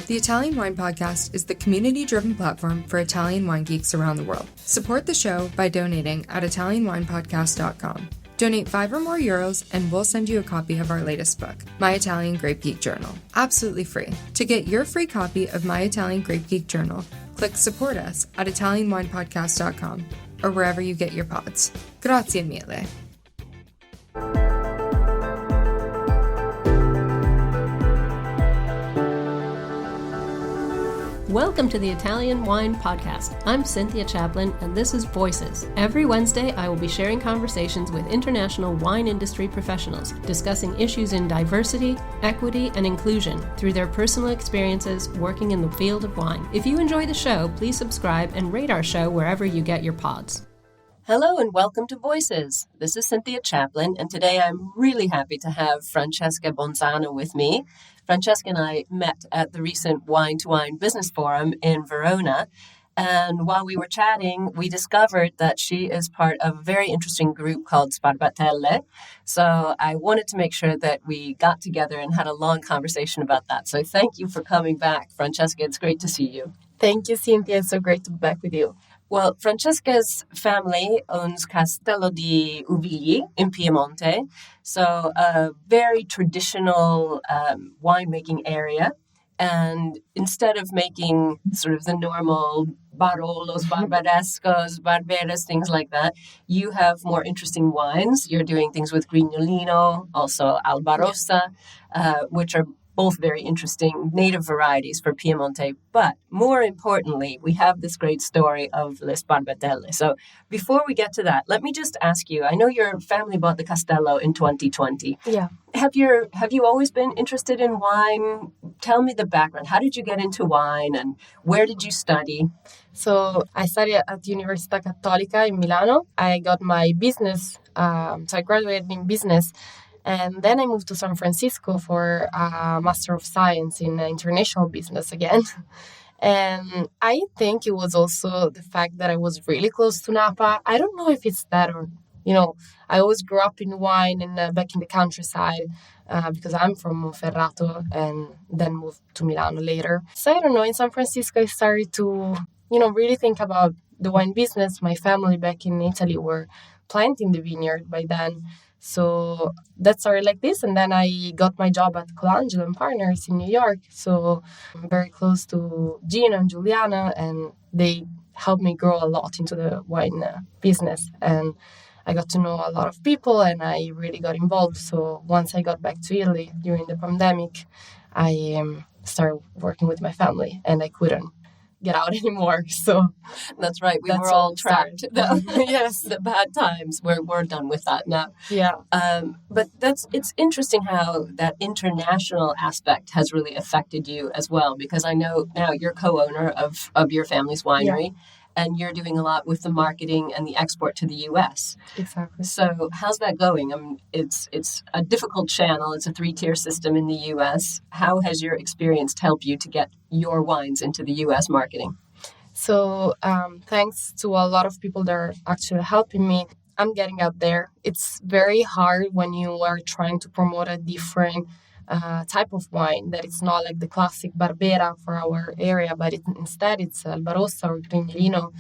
The Italian Wine Podcast is the community-driven platform for Italian wine geeks around the world. Support the show by donating at ItalianWinepodcast.com. Donate €5 or more and we'll send you a copy of our latest book, My Italian Grape Geek Journal, absolutely free. To get your free copy of My Italian Grape Geek Journal, click Support Us at ItalianWinepodcast.com or wherever you get your pods. Grazie mille. Welcome to the Italian Wine Podcast. I'm Cynthia Chaplin, and this is Voices. Every Wednesday, I will be sharing conversations with international wine industry professionals, discussing issues in diversity, equity, and inclusion through their personal experiences working in the field of wine. If you enjoy the show, please subscribe and rate our show wherever you get your pods. Hello and welcome to Voices. This is Cynthia Chaplin, and today I'm really happy to have Francesca Bonzano with me. Francesca and I met at the recent Wine to Wine Business Forum in Verona, and while we were chatting, we discovered that she is part of a very interesting group called Sbarbatelle. So I wanted to make sure that we got together and had a long conversation about that. So thank you for coming back, Francesca. It's great to see you. Thank you, Cynthia. It's so great to be back with you. Well, Francesca's family owns Castello di Uvigli in Piemonte, so a very traditional winemaking area. And instead of making sort of the normal Barolos, Barbarescos, Barberas, things like that, you have more interesting wines. You're doing things with Grignolino, also Albarossa, which are both very interesting native varieties for Piemonte. But more importantly, we have this great story of Le Sbarbatelle. So before we get to that, let me just ask you, I know your family bought the Castello in 2020. Yeah. Have you always been interested in wine? Tell me the background. How did you get into wine and where did you study? So I studied at Università Cattolica in Milano. I got my business, so I graduated in business. And then I moved to San Francisco for a Master of Science in International Business again. And I think it was also the fact that I was really close to Napa. I don't know if it's that or, I always grew up in wine and back in the countryside because I'm from Monferrato and then moved to Milano later. So I don't know, in San Francisco, I started to, really think about the wine business. My family back in Italy were planting the vineyard by then. So that started like this, and then I got my job at Colangelo and Partners in New York. So I'm very close to Gino and Juliana, and they helped me grow a lot into the wine business. And I got to know a lot of people, and I really got involved. So once I got back to Italy during the pandemic, I started working with my family, and I couldn't get out anymore. So that's right. We were all trapped. Yes, the bad times. We're done with that now. Yeah. But it's interesting how that international aspect has really affected you as well, because I know now you're co-owner of your family's winery. Yeah. And you're doing a lot with the marketing and the export to the U.S. Exactly. So how's that going? It's a difficult channel. It's a 3-tier system in the U.S. How has your experience helped you to get your wines into the U.S. marketing? So thanks to a lot of people that are actually helping me, I'm getting out there. It's very hard when you are trying to promote a different type of wine that it's not like the classic Barbera for our area, but instead it's Albarossa or Grignolino.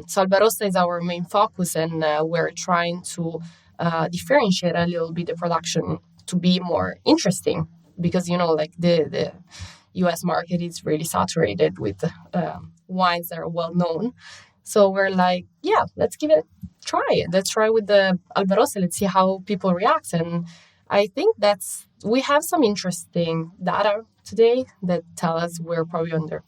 So Albarossa is our main focus, and we're trying to differentiate a little bit the production to be more interesting because, the U.S. market is really saturated with wines that are well known. So we're like, yeah, let's give it a try. Let's try with the Albarossa. Let's see how people react. And I think we have some interesting data today that tell us we're probably on the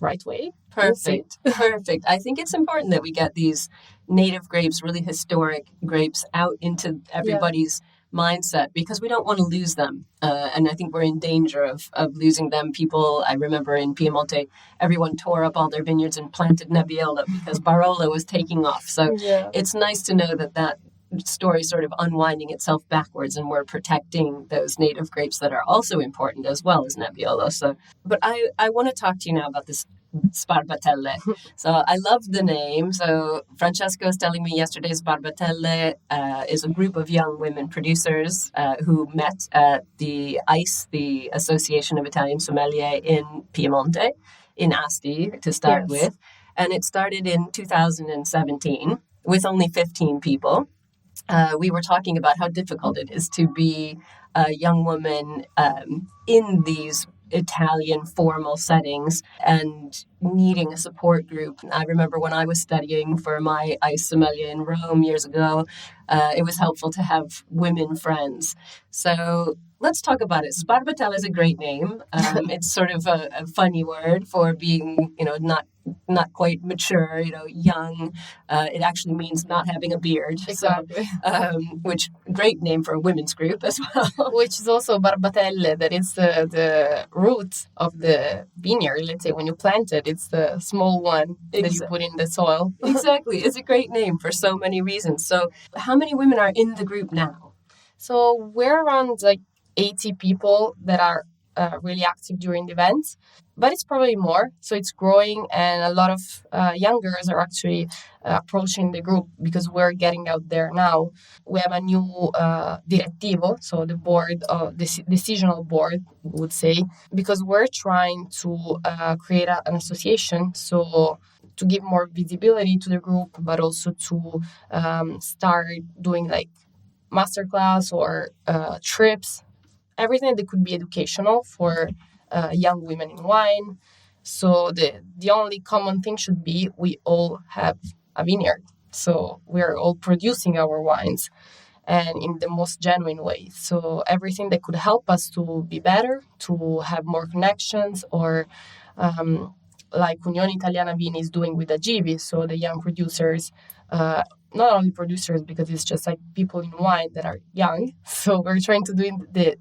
right way. Perfect. I think it's important that we get these native grapes, really historic grapes, out into everybody's mindset because we don't want to lose them. And I think we're in danger of losing them. People, I remember in Piemonte, everyone tore up all their vineyards and planted Nebbiolo because Barolo was taking off. So It's nice to know that story sort of unwinding itself backwards and we're protecting those native grapes that are also important as well as Nebbiolo. So, but I want to talk to you now about this Sbarbatelle. So I love the name. So Francesca was telling me yesterday, Sbarbatelle is a group of young women producers who met at the ICE, the Association of Italian Sommelier in Piemonte, in Asti to start with. And it started in 2017 with only 15 people. We were talking about how difficult it is to be a young woman in these Italian formal settings and needing a support group. I remember when I was studying for my ICE sommelier in Rome years ago, it was helpful to have women friends. So let's talk about it. Sbarbatelle is a great name. It's sort of a funny word for being, not quite mature, young. It actually means not having a beard. Exactly. So, which great name for a women's group as well. Which is also Barbatelle, that is the root of the vineyard. Let's say when you plant it, it's the small one that you put in the soil. Exactly. It's a great name for so many reasons. So how many women are in the group now? So we're around 80 people that are really active during the events, but it's probably more. So it's growing, and a lot of young girls are actually approaching the group because we're getting out there now. We have a new direttivo, so the board, the decisional board, we would say, because we're trying to create an association. So to give more visibility to the group, but also to start doing masterclass or trips, everything that could be educational for young women in wine. So the only common thing should be we all have a vineyard. So we're all producing our wines, and in the most genuine way. So everything that could help us to be better, to have more connections, or like Unione Italiana Vini is doing with Agivi, so the young producers, not only producers, because it's just people in wine that are young. So we're trying to do the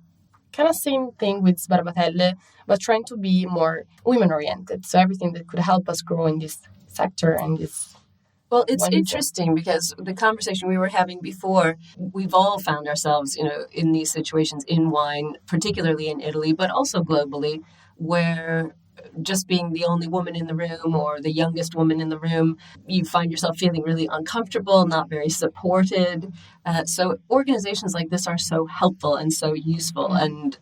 kind of same thing with Sbarbatelle, but trying to be more women-oriented. So everything that could help us grow in this sector and this. Well, it's interesting because the conversation we were having before, we've all found ourselves, in these situations in wine, particularly in Italy, but also globally, where just being the only woman in the room or the youngest woman in the room, you find yourself feeling really uncomfortable, not very supported. So organizations like this are so helpful and so useful and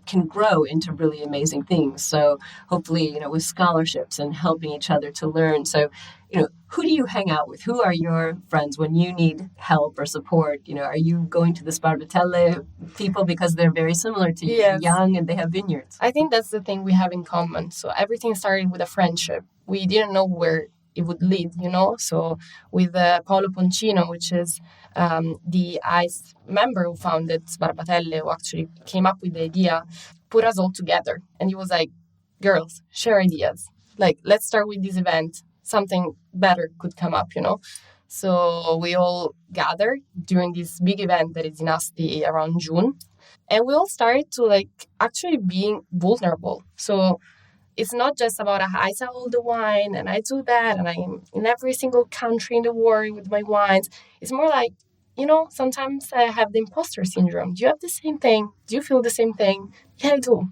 can grow into really amazing things. So hopefully, with scholarships and helping each other to learn. So, who do you hang out with? Who are your friends when you need help or support? Are you going to the Sbarbatelle people because they're very similar to you, Yes. young and they have vineyards? I think that's the thing we have in common. So everything started with a friendship. We didn't know where it would lead, So with Paolo Poncino, which is the ICE member who founded Sbarbatelle, who actually came up with the idea, put us all together. And he was like, girls, share ideas. Let's start with this event. Something better could come up, So we all gathered during this big event that is in Asti around June. And we all started to actually being vulnerable. So it's not just about I sell all the wine and I do that and I'm in every single country in the world with my wines. It's more sometimes I have the imposter syndrome. Do you have the same thing? Do you feel the same thing? Yeah, I do.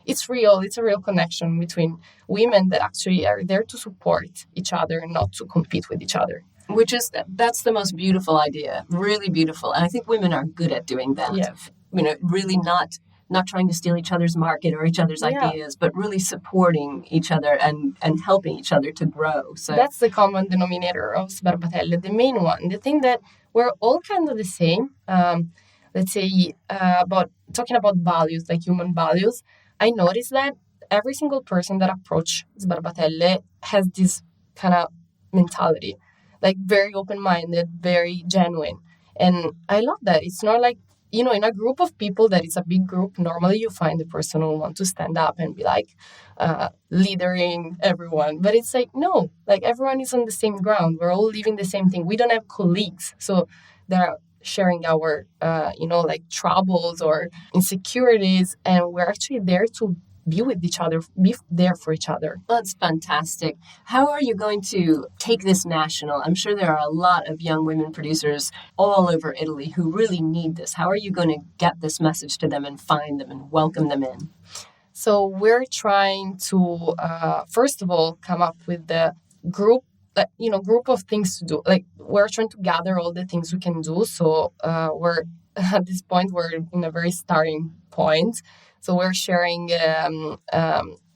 It's real. It's a real connection between women that actually are there to support each other and not to compete with each other. That's the most beautiful idea, really beautiful. And I think women are good at doing that. Yeah. Really not trying to steal each other's market or each other's ideas, but really supporting each other and helping each other to grow. So that's the common denominator of Sbarbatelle, the main one. The thing that we're all kind of the same, let's say, about talking about values, like human values. I noticed that every single person that approached Sbarbatelle has this kind of mentality, very open-minded, very genuine. And I love that. It's not in a group of people that is a big group, normally you find the person who wants to stand up and be leadering everyone. But it's no, everyone is on the same ground. We're all living the same thing. We don't have colleagues. So they're sharing our, troubles or insecurities. And we're actually there to be with each other, be there for each other. That's fantastic. How are you going to take this national? I'm sure there are a lot of young women producers all over Italy who really need this. How are you going to get this message to them and find them and welcome them in? So we're trying to, first of all, come up with the group, group of things to do. Like we're trying to gather all the things we can do. So we're at this point, we're in a very starting point. So we're sharing,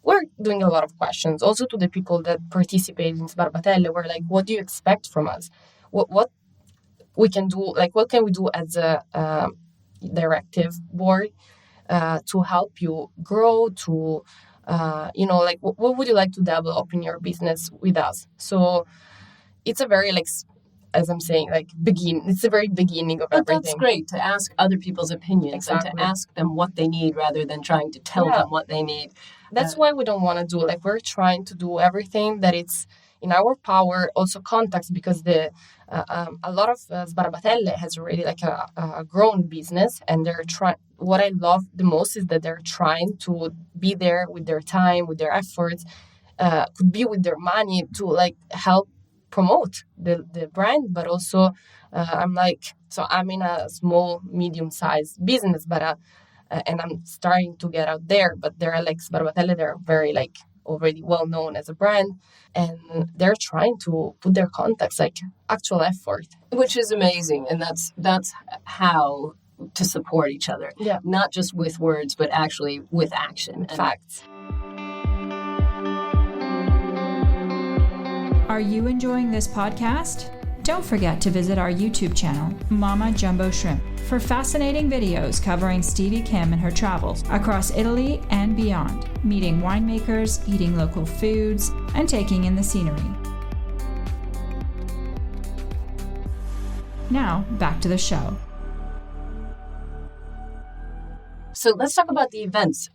we're doing a lot of questions also to the people that participate in Sbarbatelle. We're like, what do you expect from us? What we can do, like what can we do as a directive board to help you grow, to like what would you like to develop in your business with us? So it's a very as I'm saying, it's the very beginning of everything. But that's great to ask other people's opinions and to ask them what they need rather than trying to tell them what they need. That's why we don't want to do, we're trying to do everything that it's in our power, also contacts, because a lot of Sbarbatelle has already a grown business, and they're trying. What I love the most is that they're trying to be there with their time, with their efforts, could be with their money to help promote the brand, but also I'm in a small, medium-sized business, but and I'm starting to get out there. But they're Sbarbatelle, they're very already well known as a brand, and they're trying to put their contacts actual effort, which is amazing, and that's how to support each other. Yeah, not just with words, but actually with action and facts. Are you enjoying this podcast? Don't forget to visit our YouTube channel, Mama Jumbo Shrimp, for fascinating videos covering Stevie Kim and her travels across Italy and beyond, meeting winemakers, eating local foods, and taking in the scenery. Now, back to the show. So let's talk about the events.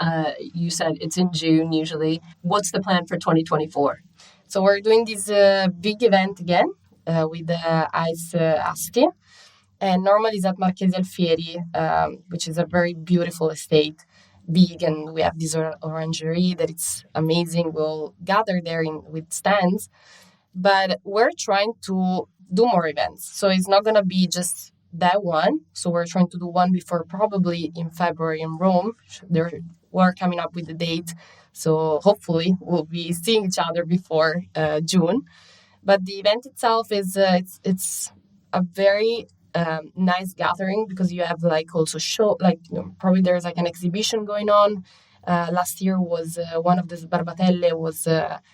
You said it's in June usually. What's the plan for 2024? So we're doing this big event again with the Ice Asti. And normally it's at Marchesi Alfieri, which is a very beautiful estate, big, and we have this orangery that it's amazing. We'll gather there with stands. But we're trying to do more events. So it's not going to be just that one. So we're trying to do one before, probably in February in Rome. We're coming up with the date. So hopefully we'll be seeing each other before June. But the event itself is it's a very nice gathering, because you have also show probably there's an exhibition going on. Last year was one of the Sbarbatelle was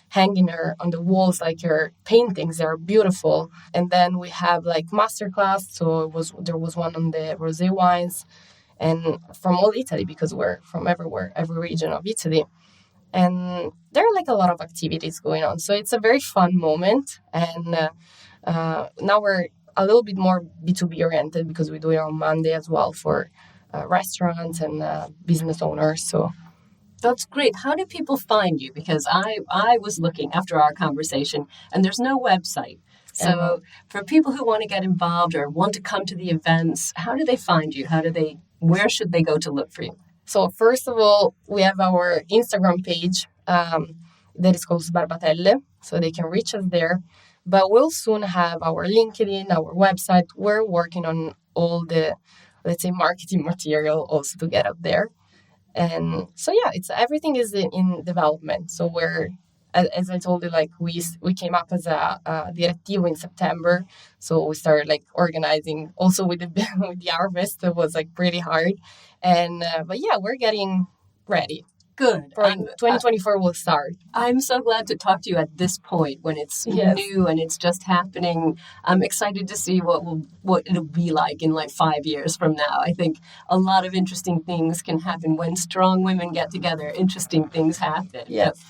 hanging her on the walls, her paintings. They are beautiful. And then we have masterclass. So there was one on the rosé wines, and from all Italy, because we're from everywhere, every region of Italy. And there are a lot of activities going on. So it's a very fun moment. And now we're a little bit more B2B oriented, because we do it on Monday as well for restaurants and business owners. So that's great. How do people find you? Because I was looking after our conversation, and there's no website. So for people who want to get involved or want to come to the events, how do they find you? Where should they go to look for you? So first of all, we have our Instagram page that is called Sbarbatelle, so they can reach us there. But we'll soon have our LinkedIn, our website. We're working on all the, marketing material also to get up there. And so, everything is in development. So we're, as I told you, we came up as a direttivo in September. So we started organizing also with the harvest. It was pretty hard. And, but we're getting ready. Good. 2024 will start. I'm so glad to talk to you at this point when it's new and it's just happening. I'm excited to see what it'll be like in 5 years from now. I think a lot of interesting things can happen when strong women get together. Interesting things happen. Yes.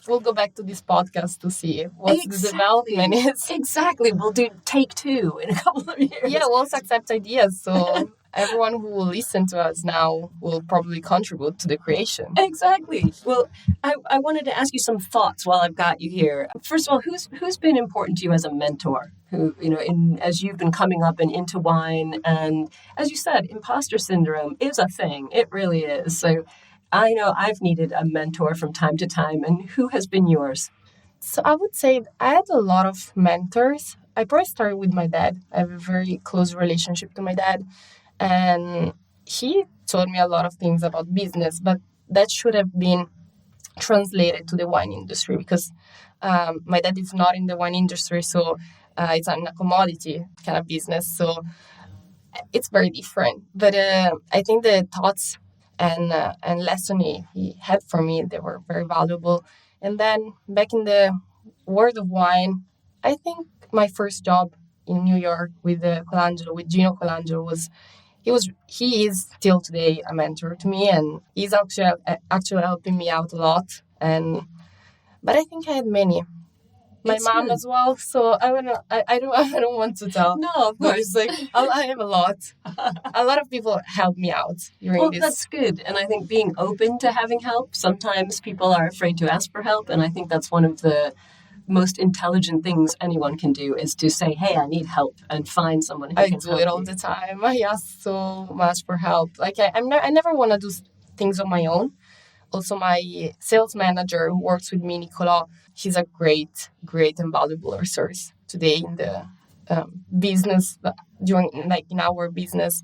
We'll go back to this podcast to see what the development is. Exactly. We'll do take 2 in a couple of years. Yeah, we'll also accept ideas. So everyone who will listen to us now will probably contribute to the creation. Exactly. Well, I wanted to ask you some thoughts while I've got you here. First of all, who's been important to you as a mentor? Who, as you've been coming up and into wine, and as you said, imposter syndrome is a thing. It really is. So I know I've needed a mentor from time to time. And who has been yours? So I would say I had a lot of mentors. I probably started with my dad. I have a very close relationship to my dad. And he taught me a lot of things about business. But that should have been translated to the wine industry, because my dad is not in the wine industry, so it's not a commodity kind of business, so it's very different. But I think the thoughts and lesson he had for me, they were very valuable. And then back in the world of wine, I think my first job in New York with Gino Colangelo he is still today a mentor to me, and he's actually helping me out a lot. But I think I had many. My mom as well, so I don't want to tell. No, of course. But it's I have a lot. A lot of people help me out during this. That's good. And I think being open to having help, sometimes people are afraid to ask for help. And I think that's one of the most intelligent things anyone can do, is to say, hey, I need help, and find someone who can help you. I do it all the time. I ask so much for help. Like I never want to do things on my own. Also, my sales manager who works with me, Nicola, he's a great and valuable resource today in the business, in our business.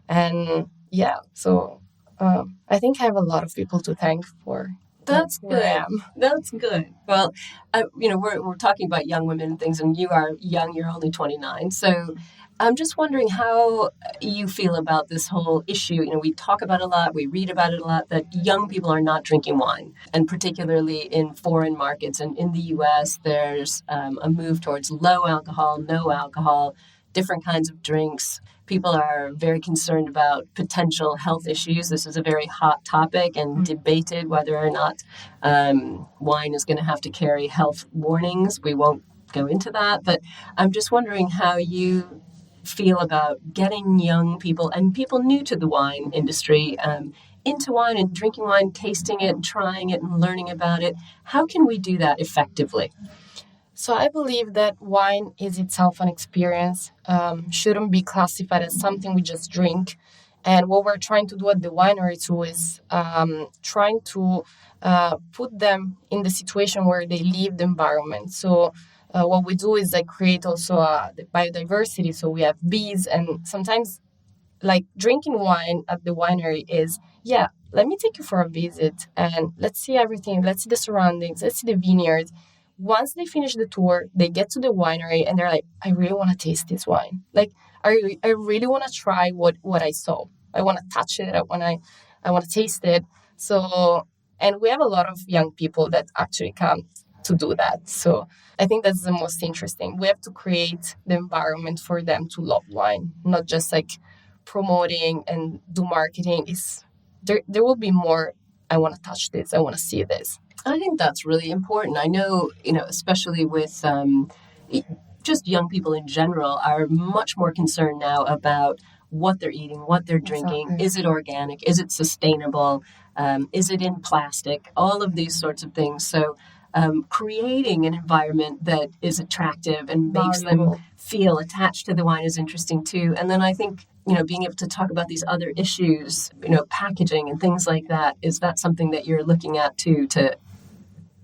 And yeah, so I think I have a lot of people to thank for. That's good. That's good. Well, we're talking about young women and things, and you are young. You're only 29. So I'm just wondering how you feel about this whole issue. We talk about it a lot, we read about it a lot, that young people are not drinking wine. And particularly in foreign markets, and in the U.S., there's a move towards low alcohol, no alcohol, different kinds of drinks. People are very concerned about potential health issues. This is a very hot topic and debated whether or not wine is going to have to carry health warnings. We won't go into that, but I'm just wondering how you feel about getting young people and people new to the wine industry into wine and drinking wine, tasting it, trying it, and learning about it. How can we do that effectively? So I believe that wine is itself an experience, shouldn't be classified as something we just drink. And what we're trying to do at the winery too is trying to put them in the situation where they live the environment. So what we do is create also the biodiversity. So we have bees, and sometimes drinking wine at the winery is, let me take you for a visit and let's see everything. Let's see the surroundings. Let's see the vineyards. Once they finish the tour, they get to the winery and they're like, I really want to taste this wine. I really want to try what I saw. I want to touch it. I want to taste it. So, and we have a lot of young people that actually come to do that. So I think that's the most interesting. We have to create the environment for them to love wine, not just promoting and do marketing. There will be more, I want to touch this, I want to see this. I think that's really important. I know, especially with just young people in general are much more concerned now about what they're eating, what they're drinking. Exactly. Is it organic? Is it sustainable? Is it in plastic? All of these sorts of things. So creating an environment that is attractive and makes them feel attached to the wine is interesting too. And then I think, being able to talk about these other issues, packaging and things like that, is that something that you're looking at too, to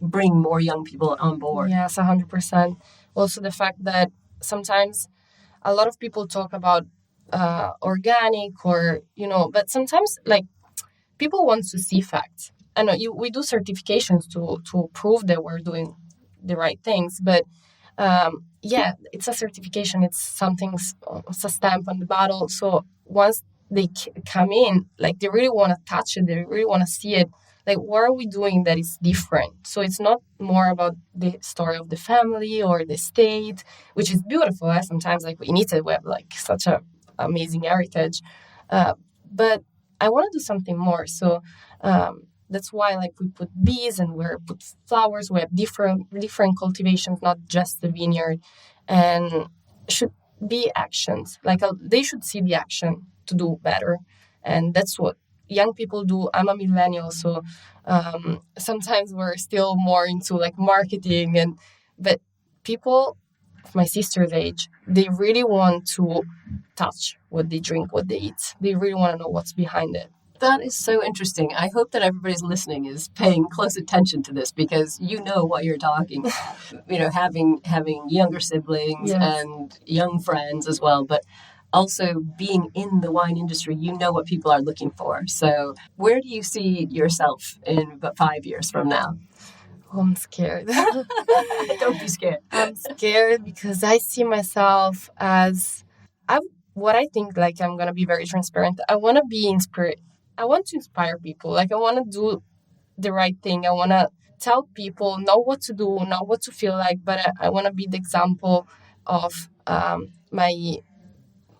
bring more young people on board? Yes, 100%. Also the fact that sometimes a lot of people talk about organic or, but sometimes people want to see facts. I know we do certifications to prove that we're doing the right things, but it's a certification. It's it's a stamp on the bottle. So once they come in, they really want to touch it. They really want to see it. What are we doing that is different? So it's not more about the story of the family or the state, which is beautiful. Sometimes in Italy, we have such an amazing heritage. But I want to do something more. So that's why we put bees and we put flowers. We have different cultivations, not just the vineyard. And should be actions. They should see the action to do better. And that's what young people do. I'm a millennial, so sometimes we're still more into marketing, but people of my sister's age, they really want to touch what they drink, what they eat. They really want to know what's behind it. That is so interesting. I hope that everybody's listening is paying close attention to this, because you know what you're talking. Having younger siblings and young friends as well. But also being in the wine industry, you know what people are looking for. So where do you see yourself in about 5 years from now? Oh, I'm scared. Don't be scared. I'm scared because I see myself as what I think, like, I'm gonna be very transparent. I want to be inspired. I want to inspire people. Like, I want to do the right thing. I want to tell people not what to do, not what to feel like, but I want to be the example of my,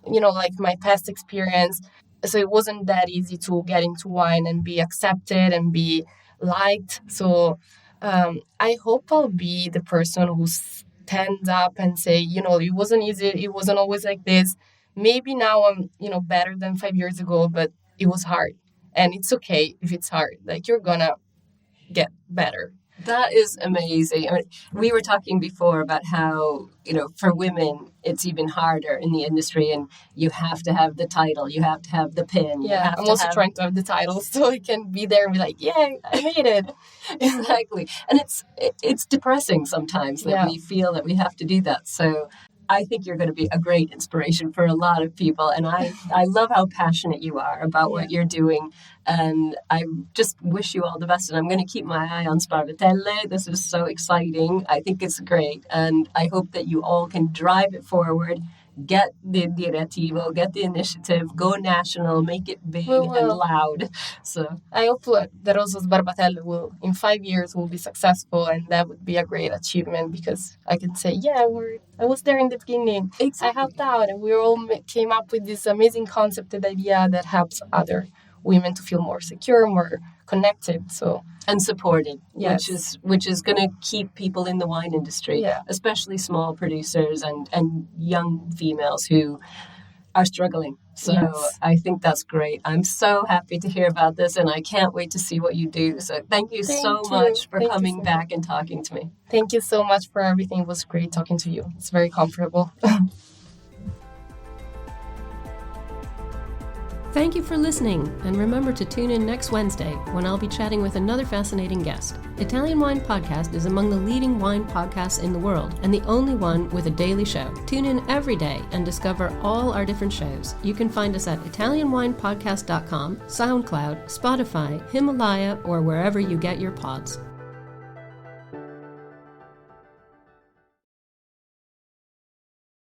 like my past experience. So it wasn't that easy to get into wine and be accepted and be liked. So I hope I'll be the person who stands up and say, it wasn't easy. It wasn't always like this. Maybe now I'm, better than 5 years ago, but it was hard. And it's okay if it's hard. Like, you're gonna get better. That is amazing. I mean, we were talking before about how, for women, it's even harder in the industry, and you have to have the title, you have to have the pin. Yeah, I'm also trying to have the title so I can be there and be like, yeah, I made it. Exactly. And it's depressing sometimes that we feel that we have to do that. So I think you're going to be a great inspiration for a lot of people. And I love how passionate you are about what you're doing. And I just wish you all the best. And I'm going to keep my eye on Sbarbatelle. This is so exciting. I think it's great. And I hope that you all can drive it forward, get the direttivo, get the initiative, go national, make it big and loud. So I hope that also Sbarbatelle will, in 5 years, will be successful, and that would be a great achievement because I can say, I was there in the beginning. Exactly. I helped out, and we all came up with this amazing concept and idea that helps other women to feel more secure, more connected. So and supported, yes. which is going to keep people in the wine industry, especially small producers and young females who are struggling. So I think that's great. I'm so happy to hear about this, and I can't wait to see what you do. So thank you so much for coming back and talking to me. Thank you so much for everything. It was great talking to you. It's very comfortable. Thank you for listening, and remember to tune in next Wednesday when I'll be chatting with another fascinating guest. Italian Wine Podcast is among the leading wine podcasts in the world and the only one with a daily show. Tune in every day and discover all our different shows. You can find us at ItalianWinePodcast.com, SoundCloud, Spotify, Himalaya, or wherever you get your pods.